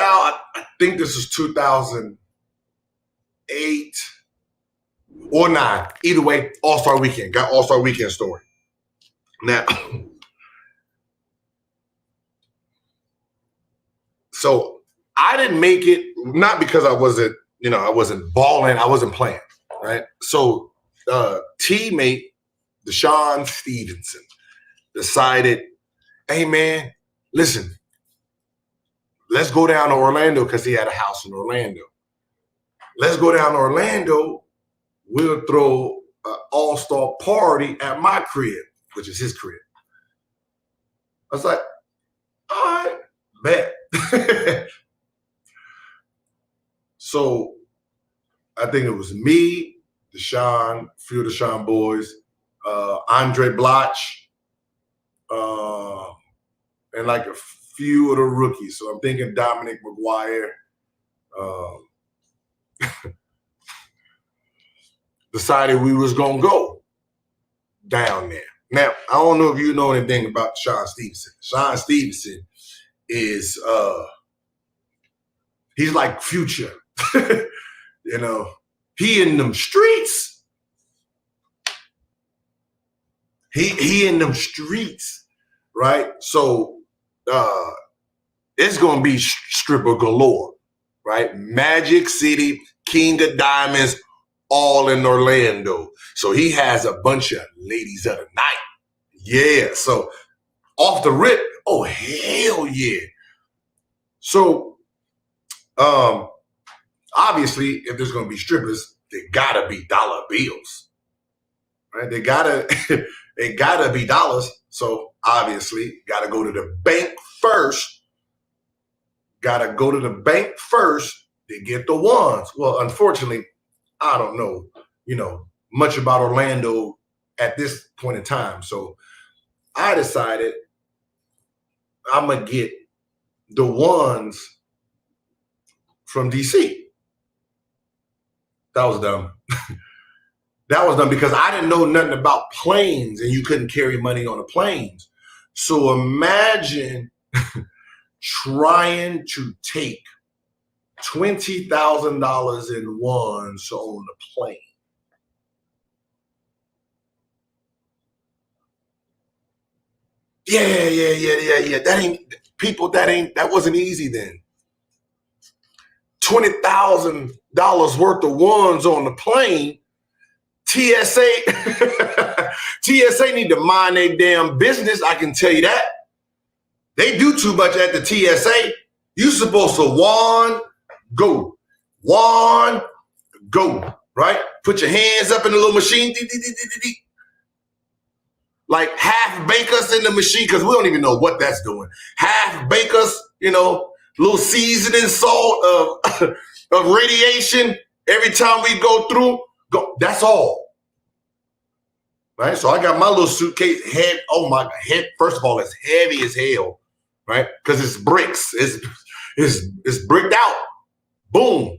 I think this is 2008 or 9. Either way, All-Star Weekend. Got All-Star Weekend story. Now, so I didn't make it, not because I wasn't balling, I wasn't playing, right? So teammate Deshaun Stevenson decided, hey man, listen, let's go down to Orlando, because he had a house in Orlando. Let's go down to Orlando. We'll throw an all-star party at my crib, which is his crib. I was like, all right, bet. So I think it was me, Deshaun, a few of Deshaun boys, Andre Bloch, and like a few of the rookies. So I'm thinking Dominic McGuire. Decided we was going to go down there. Now, I don't know if you know anything about Sean Stevenson. Sean Stevenson is, he's like Future. You know, he in them streets. He in them streets, right? So it's going to be stripper galore, right? Magic City, King of Diamonds, all in Orlando. So he has a bunch of ladies of the night. Yeah. So off the rip, oh, hell yeah. So obviously, if there's going to be strippers, they got to be dollar bills, right? They got to be dollars. So obviously, got to go to the bank first. Got to go to the bank first to get the ones. Well, unfortunately, I don't know, much about Orlando at this point in time. So I decided I'm going to get the ones from DC. That was dumb. That was dumb because I didn't know nothing about planes, and you couldn't carry money on the planes. So imagine trying to take $20,000 in ones on the plane. Yeah. That wasn't easy then. $20,000 worth of ones on the plane. TSA need to mind their damn business. I can tell you that. They do too much at the TSA. You supposed to go, right? Put your hands up in the little machine. Like half bake us in the machine, because we don't even know what that's doing. Half bake us, little seasoning salt of radiation every time we go through. That's all. Right? So I got my little suitcase, oh my God, first of all, it's heavy as hell, right? Because it's bricks. It's bricked out. Boom.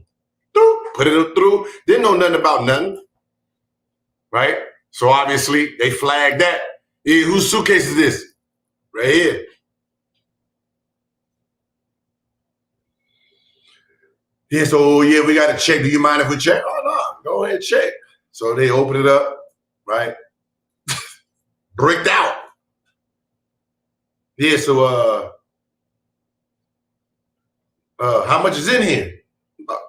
Put it through. Didn't know nothing about nothing. Right? So obviously they flagged that. Hey, whose suitcase is this? Right here. Yeah, so yeah, we got to check. Do you mind if we check? Oh, no, go ahead, check. So they open it up, right? Bricked out. Yeah, so how much is in here?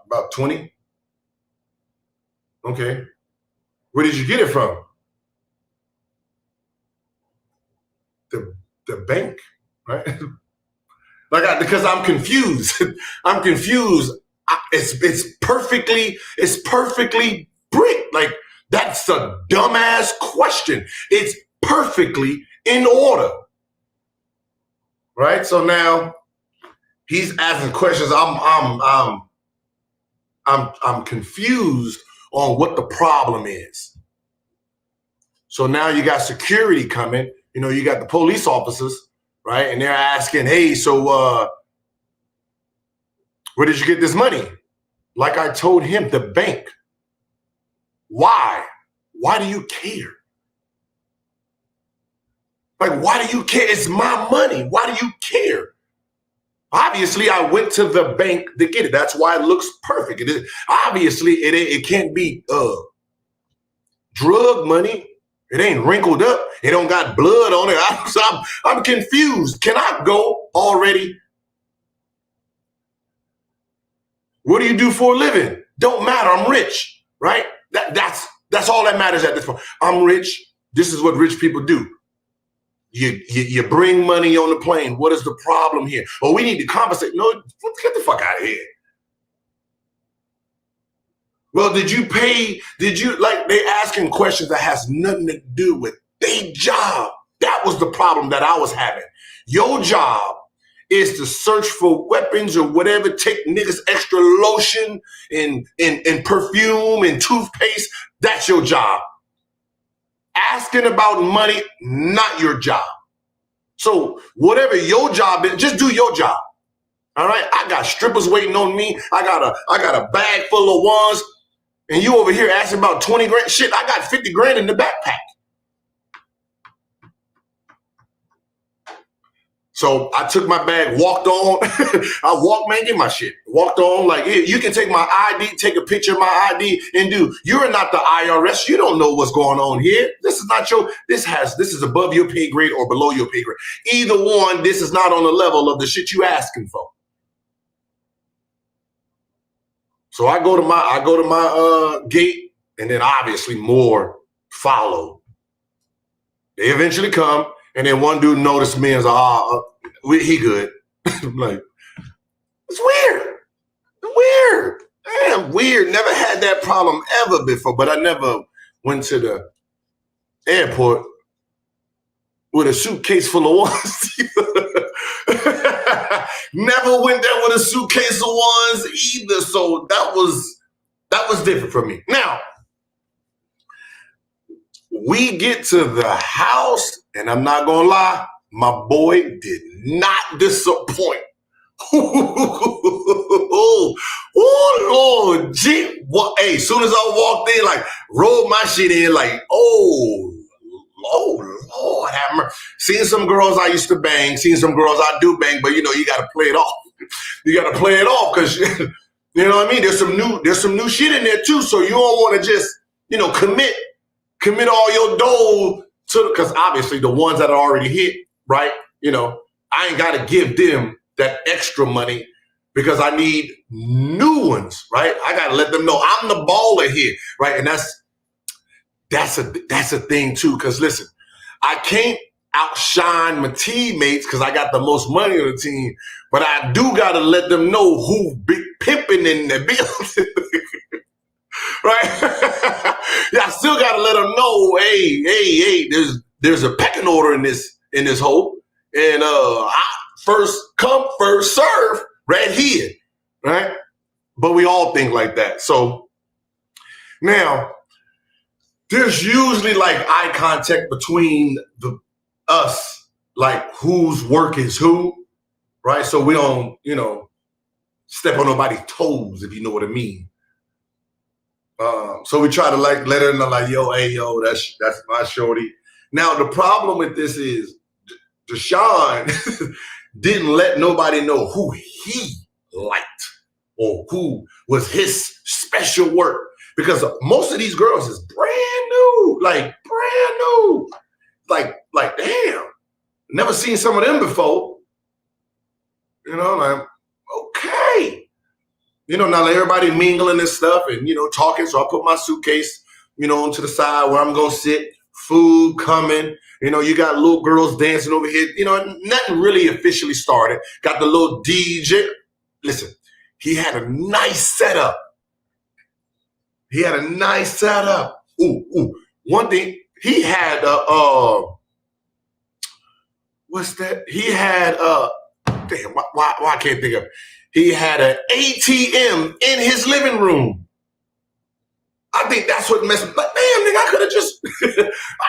About 20. Okay. Where did you get it from? The bank, right? Because I'm confused. I'm confused. It's perfectly bricked. Like, that's a dumbass question. It's perfectly in order, right? So now he's asking questions. I'm confused on what the problem is. So now you got security coming. You got the police officers, right? And they're asking, hey, so where did you get this money? Like I told him, the bank. Why? Why do you care? Like, why do you care? It's my money. Why do you care? Obviously, I went to the bank to get it. That's why it looks perfect. It is obviously it can't be drug money. It ain't wrinkled up. It don't got blood on it. I'm confused. Can I go already? What do you do for a living? Don't matter. I'm rich, right? That's all that matters at this point. I'm rich. This is what rich people do. You bring money on the plane. What is the problem here? Oh, we need to compensate. No, get the fuck out of here. Well, did you pay? Like they asking questions that has nothing to do with their job? That was the problem that I was having. Your job is to search for weapons or whatever, take niggas extra lotion and perfume and toothpaste. That's your job. Asking about money, not your job. So whatever your job is, just do your job. All right. I got strippers waiting on me. I got a bag full of ones. And you over here asking about 20 grand. Shit, I got 50 grand in the backpack. So I took my bag, walked on. I walked, man, get my shit. Walked on like, hey, you can take my ID, take a picture of my ID, and you're not the IRS. You don't know what's going on here. This is not this is above your pay grade or below your pay grade. Either one, this is not on the level of the shit you asking for. So I go to my gate, and then obviously more follow. They eventually come. And then one dude noticed me and was like, he good. I'm like, it's weird. Weird. Damn, weird. Never had that problem ever before, but I never went to the airport with a suitcase full of ones. Never went there with a suitcase of ones either. So that was different for me. Now, we get to the house, and I'm not gonna lie, my boy did not disappoint. Oh Lord, gee, hey, soon as I walked in, like rolled my shit in, like, oh Lord, have mercy. Seen some girls I used to bang, seen some girls I do bang, but you gotta play it off. You gotta play it off because you know what I mean. There's some new shit in there too, so you don't want to just commit all your dough to, because obviously the ones that are already hit, right? I ain't got to give them that extra money because I need new ones, right? I got to let them know I'm the baller here, right? And that's a thing too, because listen, I can't outshine my teammates because I got the most money on the team, but I do got to let them know who big pimping in the building. Right? Yeah, I still gotta let them know, hey, there's a pecking order in this hole. And first come, first serve, right here. Right? But we all think like that. So now there's usually like eye contact between us, like whose work is who, right? So we don't, step on nobody's toes, if you know what I mean. So we try to like let her know, like, yo, that's my shorty. Now the problem with this is Deshaun didn't let nobody know who he liked or who was his special work, because most of these girls is brand new, like damn, never seen some of them before. Like, okay. Now everybody mingling and stuff and, talking. So I put my suitcase, onto the side where I'm going to sit, food coming. You got little girls dancing over here. Nothing really officially started. Got the little DJ. Listen, he had a nice setup. Ooh. One thing, he had, what's that? He had, damn, why I can't think of it. He had an ATM in his living room. I think that's what messed up. Like, damn, nigga, I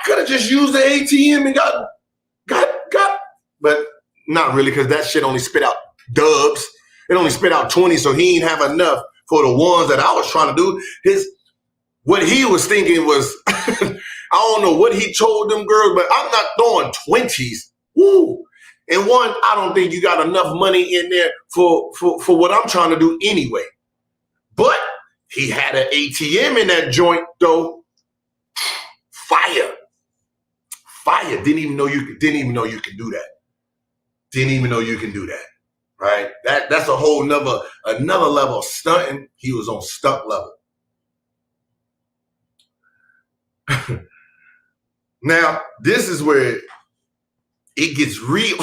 could have just used the ATM and got, but not really, because that shit only spit out dubs. It only spit out 20, so he ain't have enough for the ones that I was trying to do. What he was thinking was, I don't know what he told them girls, but I'm not throwing 20s. Woo. And one, I don't think you got enough money in there for what I'm trying to do anyway. But he had an ATM in that joint, though. Fire. Didn't even know you could do that. Didn't even know you can do that. Right? That's a whole another level of stunting. He was on stunt level. Now, this is where it gets real.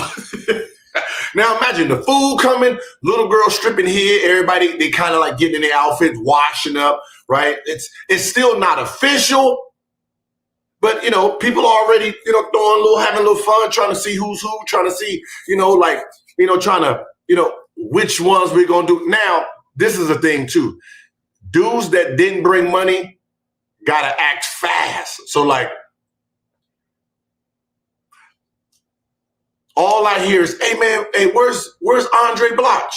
Now imagine the food coming, little girl stripping here, everybody, they kind of like getting in their outfits, washing up, right? It's still not official, but people are already, having a little fun, trying to see who's who, trying to see, trying to, which ones we're gonna do. Now, this is a thing too. Dudes that didn't bring money gotta act fast. So like, all I hear is, hey man, where's Andre Bloch?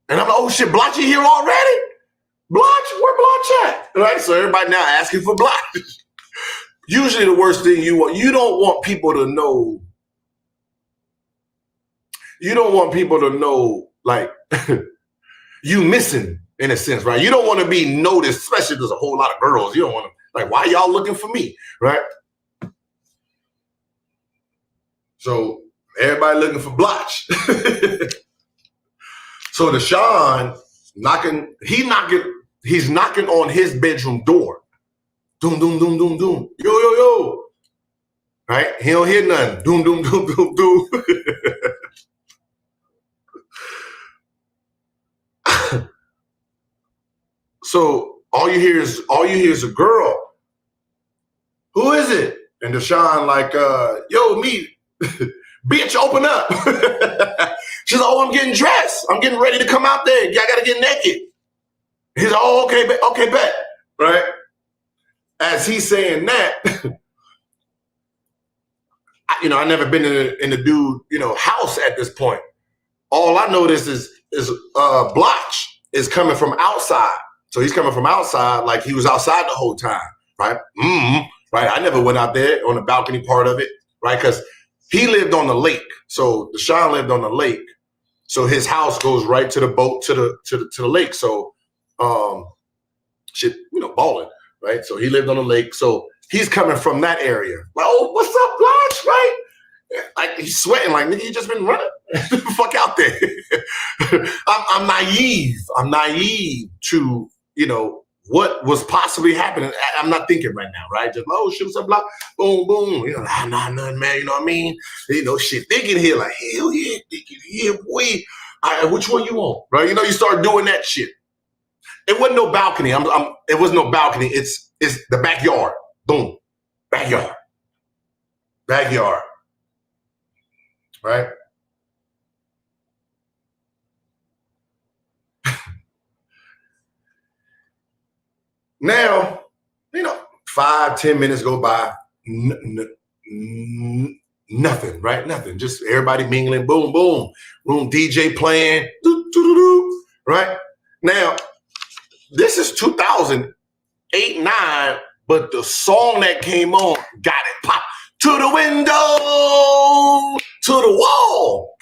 And I'm like, oh shit, Bloch here already? Bloch, where Bloch at? Right? So everybody now asking for Bloch. Usually the worst thing you don't want people to know. You don't want people to know, like, you missing in a sense, right? You don't want to be noticed, especially if there's a whole lot of girls. You don't want to, like, why y'all looking for me, right? So everybody looking for Bloch. So Deshaun he's knocking on his bedroom door. Doom, doom, doom, doom, doom. Yo, yo, yo. Right? He don't hear nothing. Doom, doom, doom, doom, doom. So all you hear is a girl. Who is it? And Deshaun like, yo, me. Bitch, open up. She's like, oh, I'm getting dressed. I'm getting ready to come out there. I gotta get naked. He's like, oh, okay, bet. Right? As he's saying that, I never been in the dude, house at this point. All I noticed is Bloch is coming from outside. So he's coming from outside like he was outside the whole time, right? Mm-hmm. Right? I never went out there on the balcony part of it, right? Because he lived on the lake. So Deshaun lived on the lake. So his house goes right to the boat to the lake. So balling, right? So he lived on the lake. So he's coming from that area. Like, oh, what's up, Bloch, right? Like he's sweating, like, nigga, you just been running. Fuck out there. I'm naive. I'm naive to, what was possibly happening. I'm not thinking right now, right? Just, oh, shit, what's up, Bloch? Boom, boom. Nothing, man. You know what I mean? Shit, thinking here, like, hell yeah, thinking here, boy. Which one you want, right? You start doing that shit. It wasn't no balcony. It was no balcony. It's the backyard. Boom. Backyard. Right? Now, 5-10 minutes go by. Nothing, right? Nothing. Just everybody mingling. Boom, boom. Room DJ playing. Right? Now, this is 2008, 2009, but the song that came on got it popped to the window, to the wall.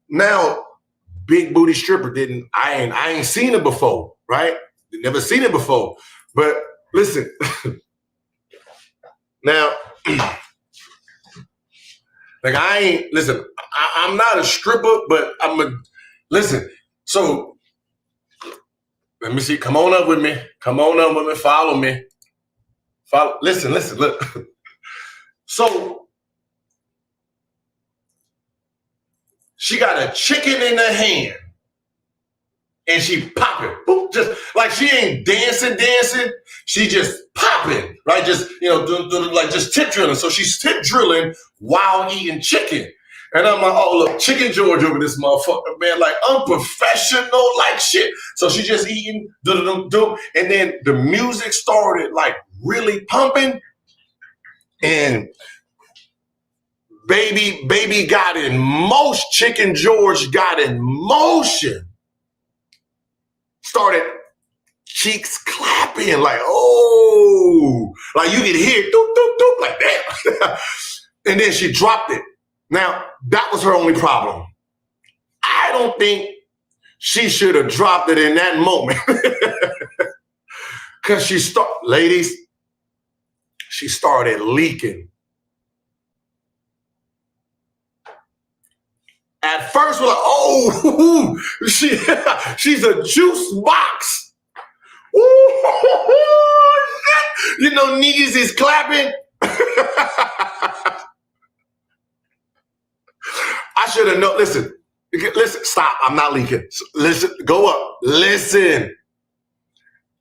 Now, big booty stripper I ain't seen it before, right? Never seen it before. But listen, now, like I'm not a stripper, but listen. So let me see. Come on up with me. Follow me. Listen, look. So she got a chicken in her hand and she popping. Boop, just like she ain't dancing. She just popping, right? Just, like just tip drilling. So she's tip drilling while eating chicken. And I'm like, oh, look, Chicken George over this motherfucker, man, like unprofessional, like shit. So she just eating, and then the music started like really pumping, and baby got in motion. Chicken George got in motion. Started cheeks clapping, like, oh, whoa. Like you could hear doop, doop, doop, like that. And then she dropped it. Now, that was her only problem. I don't think she should have dropped it in that moment. Because she started leaking. At first, we're like, oh, she's a juice box. Ooh, you know, niggas is clapping. I should have known. Listen, stop. I'm not leaking. Listen, go up. Listen.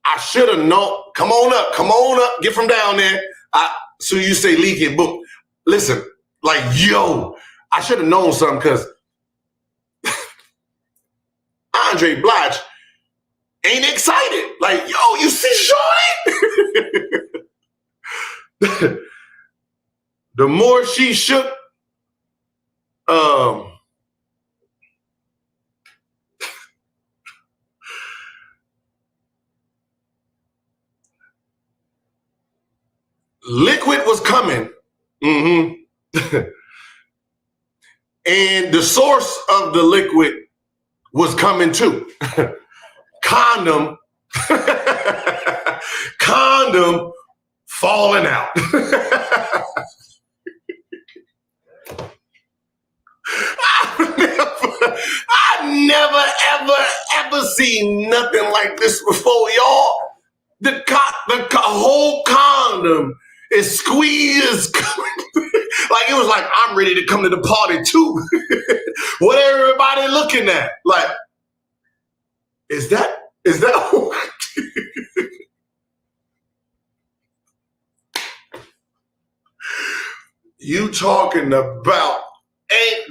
I should have known. Come on up. Get from down there. So you say leaking, boom. Listen, like, yo, I should have known something because Andre Blige ain't excited. Like, yo, you see Shorty? The more she shook, liquid was coming. Mm-hmm. And the source of the liquid was coming too. Condom falling out. I never, ever seen nothing like this before, y'all. The whole condom is squeezed. Like, it was like, I'm ready to come to the party too. What everybody looking at? Like, is that? You talking about,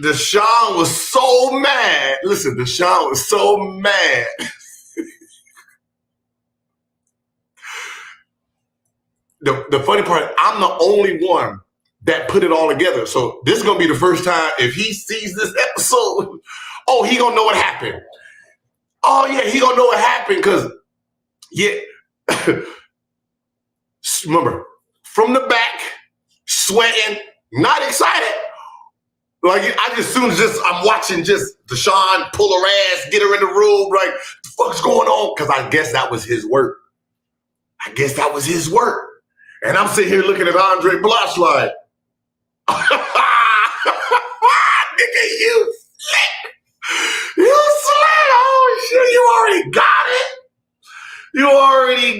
Deshaun was so mad. Listen, Deshaun was so mad. The funny part, I'm the only one that put it all together. So this is going to be the first time if he sees this episode, oh, he going to know what happened. Oh, yeah, he going to know what happened because, yeah, remember, from the back, sweating, not excited. Like, I just soon as I'm watching just Deshaun pull her ass, get her in the room, like, the fuck's going on? Because I guess that was his work. And I'm sitting here looking at Andre Blige like, nigga, you slick. Oh, shit, you already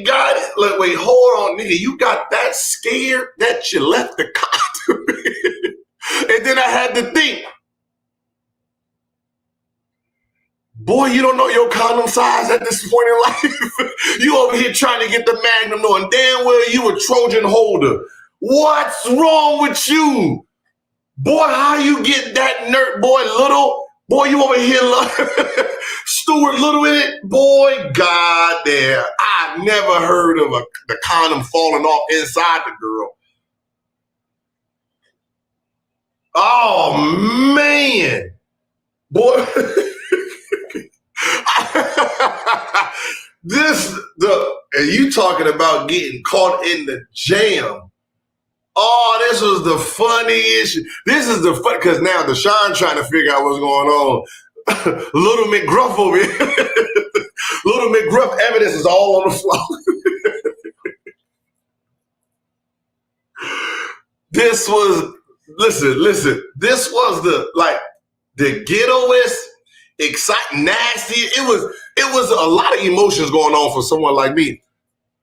got it. Like, wait, hold on, nigga. You got that scared that you left the condom. And then I had to think, boy, you don't know your condom size at this point in life. You over here trying to get the Magnum knowing damn well you a Trojan holder. What's wrong with you? Boy, how you get that nerd, boy, little? Boy, you over here, Stuart Little in it? Boy, goddamn. I never heard of the condom falling off inside the girl. Oh, man. Boy. And you talking about getting caught in the jam. Oh, this was the funniest. This is the fun, because now Deshaun trying to figure out what's going on. Little McGruff over here. Little McGruff evidence is all on the floor. This was, listen, this was the ghettoest, exciting, nasty. It was a lot of emotions going on for someone like me.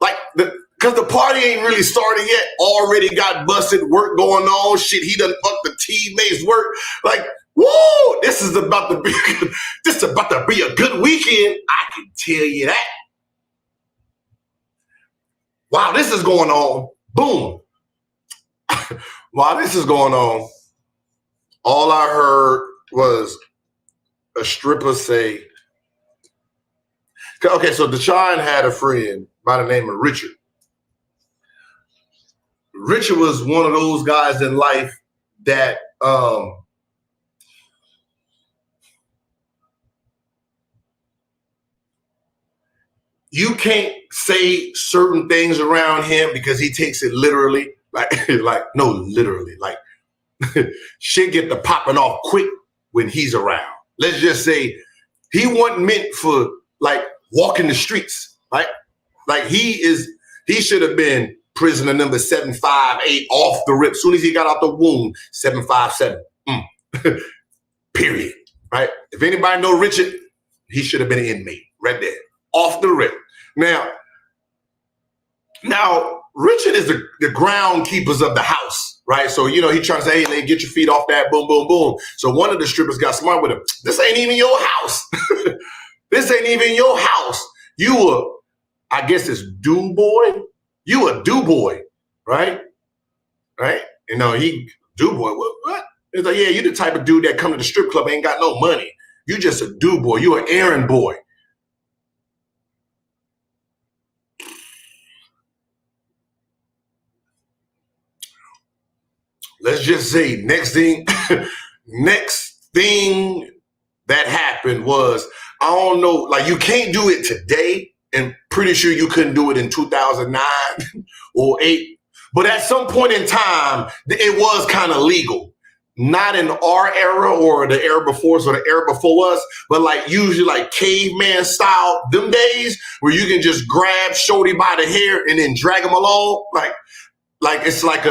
Like, because the party ain't really started yet. Already got busted, work going on. Shit, he done fucked the teammates' work. Like, woo! This is about to be a good weekend. I can tell you that. While this is going on, boom. While this is going on, all I heard was a stripper say, okay, so Deshaun had a friend by the name of Richard. Richard was one of those guys in life that you can't say certain things around him because he takes it literally. No, literally. Like, shit get to popping off quick when he's around. Let's just say he wasn't meant for, like, walking the streets, right? Like, he should have been prisoner number 758 off the rip. As soon as he got out the womb, 757. Period. Right? If anybody know Richard, he should have been an inmate right there. Off the rip. Now Richard is the groundkeepers of the house, right? So, he trying to say, hey, get your feet off that, boom, boom, boom. So one of the strippers got smart with him. This ain't even your house. This ain't even your house. You I guess it's do boy. You a do boy, right? Right? He do boy. What? It's like, yeah, you the type of dude that come to the strip club ain't got no money. You just a do boy. You an errand boy. Let's just say next thing that happened was, I don't know, like, you can't do it today, and pretty sure you couldn't do it in 2009 or 8. But at some point in time, it was kind of legal. Not in our era or the era before us or the era before us, but like usually like caveman style, them days where you can just grab shorty by the hair and then drag them along. Like it's like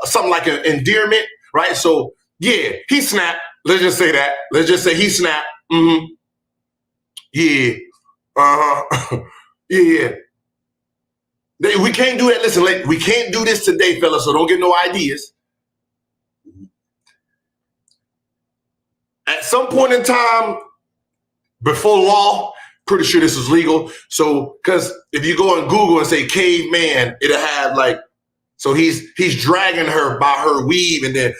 something like an endearment, right? So yeah, he snapped. Let's just say that. Let's just say he snapped. Mm-hmm. Yeah. Uh-huh. Yeah. We can't do that. Listen, we can't do this today, fellas, so don't get no ideas. At some point in time, before law, pretty sure this was legal. So, because if you go on Google and say caveman, it'll have like, so he's dragging her by her weave, and then,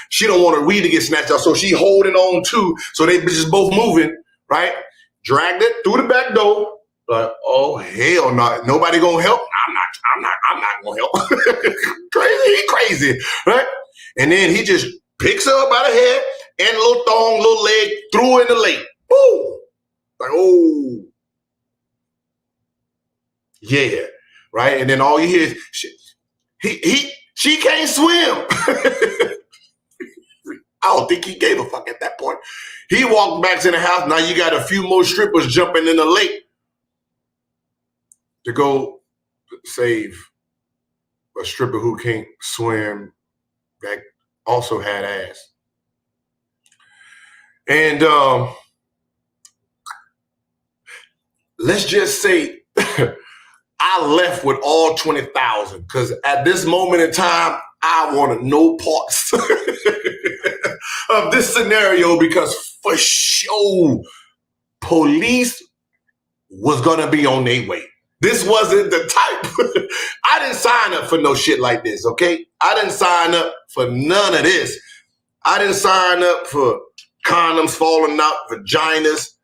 she don't want her weave to get snatched out, so she holding on too. So they just both moving, right? Dragged it through the back door. Like, oh, hell no, nobody gonna help? I'm not gonna help. Crazy, right? And then he just picks her up by the head and little thong, little leg, threw her in the lake. Boom! Like, oh. Yeah, right? And then all you hear is, she can't swim. I don't think he gave a fuck at that point. He walked back to the house. Now you got a few more strippers jumping in the lake to go save a stripper who can't swim that also had ass. And let's just say I left with all 20,000 because at this moment in time, I wanted no parts of this scenario, because for sure, police was gonna be on their way. This wasn't the type. I didn't sign up for no shit like this, okay? I didn't sign up for none of this. I didn't sign up for condoms falling out, vaginas,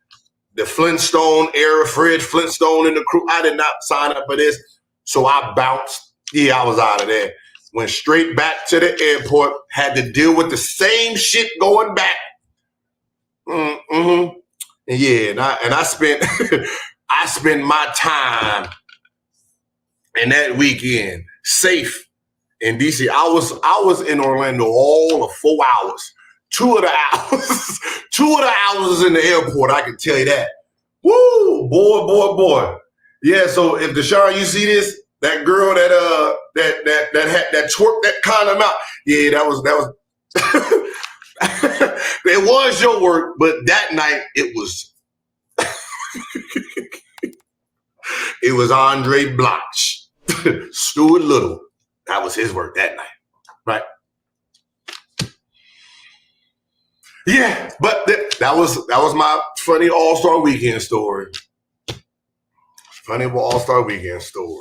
the Flintstone era, Fred Flintstone and the crew. I did not sign up for this. So I bounced. Yeah, I was out of there. Went straight back to the airport, had to deal with the same shit going back. Mm-hmm. And yeah, and I spent I spent my time in that weekend safe in DC. I was in Orlando all of 4 hours. 2 of the hours was in the airport, I can tell you that. Woo, boy. Yeah, so if Deshaun, you see this, that girl that had that twerk that kind of out. Yeah, that was it was your work, but that night it was it was Andre Bloch, Stuart Little. That was his work that night, right? Yeah, but that was my funny All-Star Weekend story. Funny All-Star Weekend story.